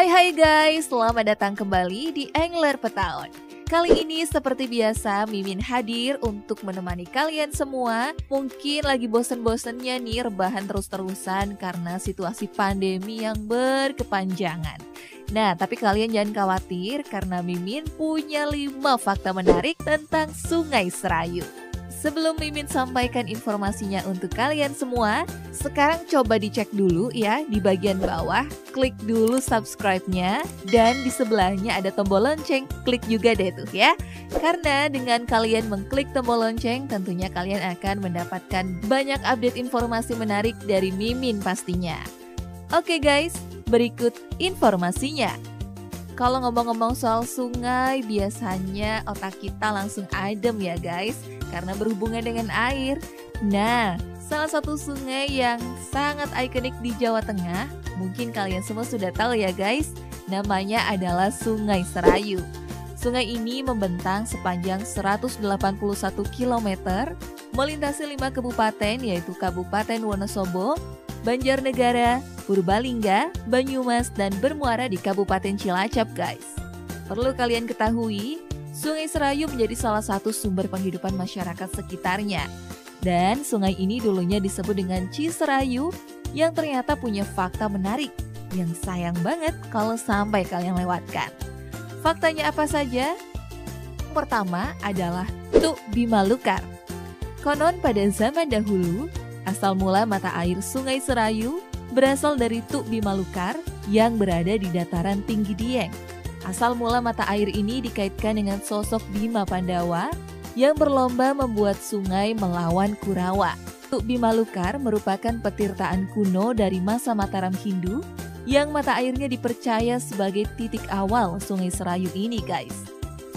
Hai guys, selamat datang kembali di Angler Petaon. Kali ini seperti biasa Mimin hadir untuk menemani kalian semua. Mungkin lagi bosen-bosennya nih rebahan terus-terusan karena situasi pandemi yang berkepanjangan. Nah, tapi kalian jangan khawatir karena Mimin punya 5 fakta menarik tentang Sungai Serayu. Sebelum Mimin sampaikan informasinya untuk kalian semua, sekarang coba dicek dulu ya di bagian bawah. Klik dulu subscribe-nya dan di sebelahnya ada tombol lonceng. Klik juga deh tuh ya. Karena dengan kalian mengklik tombol lonceng, tentunya kalian akan mendapatkan banyak update informasi menarik dari Mimin pastinya. Oke guys, berikut informasinya. Kalau ngomong-ngomong soal sungai, biasanya otak kita langsung adem ya guys, karena berhubungan dengan air. Nah, salah satu sungai yang sangat ikonik di Jawa Tengah, mungkin kalian semua sudah tahu ya guys, namanya adalah Sungai Serayu. Sungai ini membentang sepanjang 181 km, melintasi 5 kabupaten yaitu Kabupaten Wonosobo, Banjarnegara, Purbalingga, Banyumas, dan bermuara di Kabupaten Cilacap guys. Perlu kalian ketahui, Sungai Serayu menjadi salah satu sumber penghidupan masyarakat sekitarnya. Dan sungai ini dulunya disebut dengan Ciserayu yang ternyata punya fakta menarik yang sayang banget kalau sampai kalian lewatkan. Faktanya apa saja? Pertama adalah Tuk Bimalukar. Konon pada zaman dahulu, asal mula mata air Sungai Serayu berasal dari Tuk Bimalukar yang berada di dataran tinggi Dieng. Asal mula mata air ini dikaitkan dengan sosok Bima Pandawa yang berlomba membuat sungai melawan Kurawa. Tuk Bimalukar merupakan petirtaan kuno dari masa Mataram Hindu yang mata airnya dipercaya sebagai titik awal Sungai Serayu ini guys.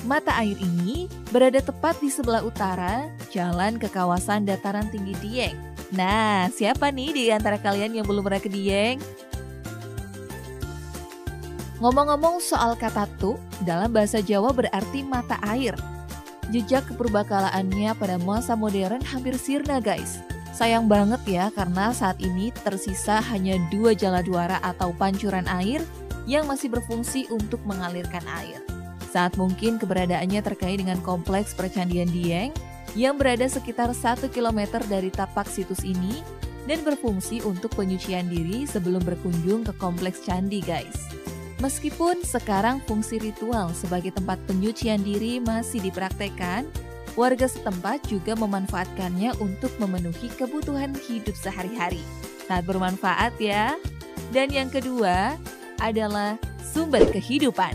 Mata air ini berada tepat di sebelah utara jalan ke kawasan dataran tinggi Dieng. Nah, siapa nih di antara kalian yang belum pernah ke Dieng? Ngomong-ngomong soal kata tuk, dalam bahasa Jawa berarti mata air. Jejak kepurbakalaannya pada masa modern hampir sirna guys. Sayang banget ya karena saat ini tersisa hanya 2 jaladuara atau pancuran air yang masih berfungsi untuk mengalirkan air. Saat mungkin keberadaannya terkait dengan kompleks Percandian Dieng yang berada sekitar 1 km dari tapak situs ini dan berfungsi untuk penyucian diri sebelum berkunjung ke kompleks candi guys. Meskipun sekarang fungsi ritual sebagai tempat penyucian diri masih dipraktekkan, warga setempat juga memanfaatkannya untuk memenuhi kebutuhan hidup sehari-hari. Sangat bermanfaat ya. Dan yang kedua adalah sumber kehidupan.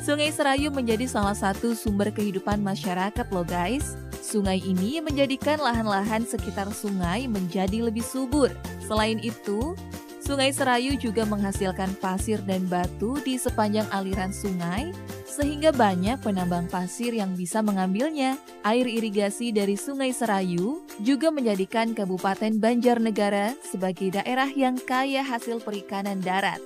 Sungai Serayu menjadi salah satu sumber kehidupan masyarakat loh guys. Sungai ini menjadikan lahan-lahan sekitar sungai menjadi lebih subur. Selain itu, Sungai Serayu juga menghasilkan pasir dan batu di sepanjang aliran sungai, sehingga banyak penambang pasir yang bisa mengambilnya. Air irigasi dari Sungai Serayu juga menjadikan Kabupaten Banjarnegara sebagai daerah yang kaya hasil perikanan darat.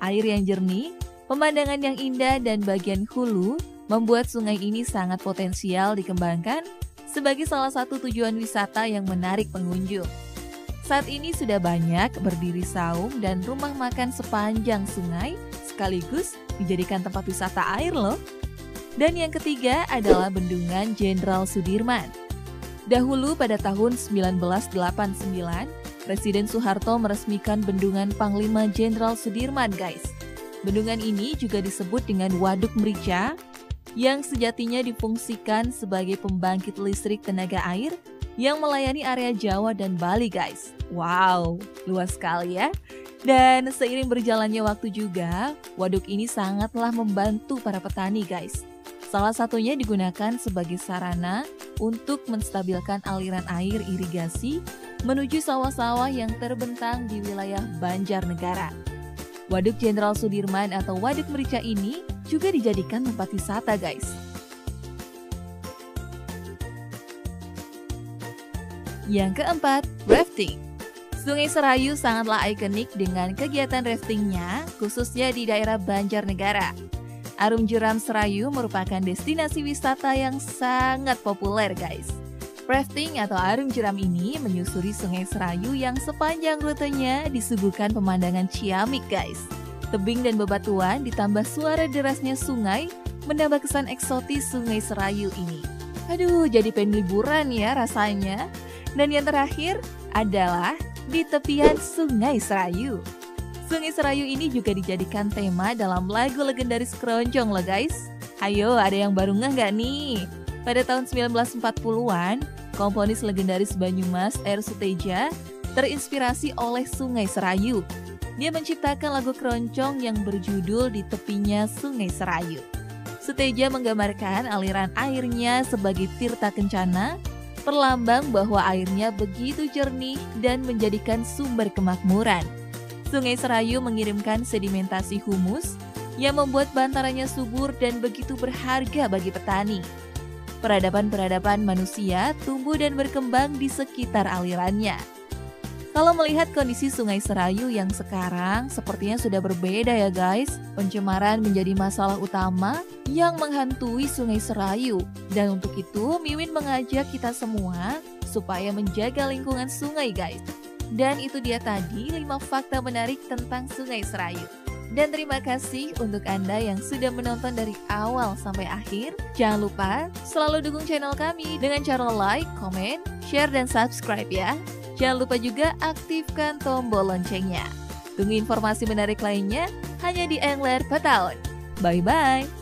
Air yang jernih, pemandangan yang indah, dan bagian hulu membuat sungai ini sangat potensial dikembangkan sebagai salah satu tujuan wisata yang menarik pengunjung. Saat ini sudah banyak berdiri saung dan rumah makan sepanjang sungai, sekaligus dijadikan tempat wisata air loh. Dan yang ketiga adalah Bendungan Jenderal Sudirman. Dahulu pada tahun 1989, Presiden Soeharto meresmikan Bendungan Panglima Jenderal Sudirman guys. Bendungan ini juga disebut dengan Waduk Merica, yang sejatinya difungsikan sebagai pembangkit listrik tenaga air yang melayani area Jawa dan Bali guys. Wow, luas sekali ya. Dan seiring berjalannya waktu juga, waduk ini sangatlah membantu para petani guys. Salah satunya digunakan sebagai sarana untuk menstabilkan aliran air irigasi menuju sawah-sawah yang terbentang di wilayah Banjarnegara. Waduk Jenderal Sudirman atau Waduk Merica ini juga dijadikan tempat wisata guys. Yang keempat, rafting. Sungai Serayu sangatlah ikonik dengan kegiatan raftingnya, khususnya di daerah Banjarnegara. Arum Jeram Serayu merupakan destinasi wisata yang sangat populer guys. Rafting atau arum jeram ini menyusuri Sungai Serayu yang sepanjang rutenya disuguhkan pemandangan ciamik guys. Tebing dan bebatuan ditambah suara derasnya sungai menambah kesan eksotis Sungai Serayu ini. Aduh, jadi pengen liburan ya rasanya. Dan yang terakhir adalah di tepian Sungai Serayu. Sungai Serayu ini juga dijadikan tema dalam lagu legendaris Keroncong loh guys. Ayo, ada yang baru nggak nih? Pada tahun 1940-an, komponis legendaris Banyumas R. Suteja terinspirasi oleh Sungai Serayu. Dia menciptakan lagu keroncong yang berjudul Di Tepinya Sungai Serayu. Suteja menggambarkan aliran airnya sebagai tirta kencana, perlambang bahwa airnya begitu jernih dan menjadikan sumber kemakmuran. Sungai Serayu mengirimkan sedimentasi humus yang membuat bantarannya subur dan begitu berharga bagi petani. Peradaban-peradaban manusia tumbuh dan berkembang di sekitar alirannya. Kalau melihat kondisi Sungai Serayu yang sekarang sepertinya sudah berbeda ya guys. Pencemaran menjadi masalah utama yang menghantui Sungai Serayu. Dan untuk itu Mimin mengajak kita semua supaya menjaga lingkungan sungai guys. Dan itu dia tadi 5 fakta menarik tentang Sungai Serayu. Dan terima kasih untuk Anda yang sudah menonton dari awal sampai akhir. Jangan lupa selalu dukung channel kami dengan cara like, komen, share, dan subscribe ya. Jangan lupa juga aktifkan tombol loncengnya. Tunggu informasi menarik lainnya hanya di Engler Petaun. Bye-bye!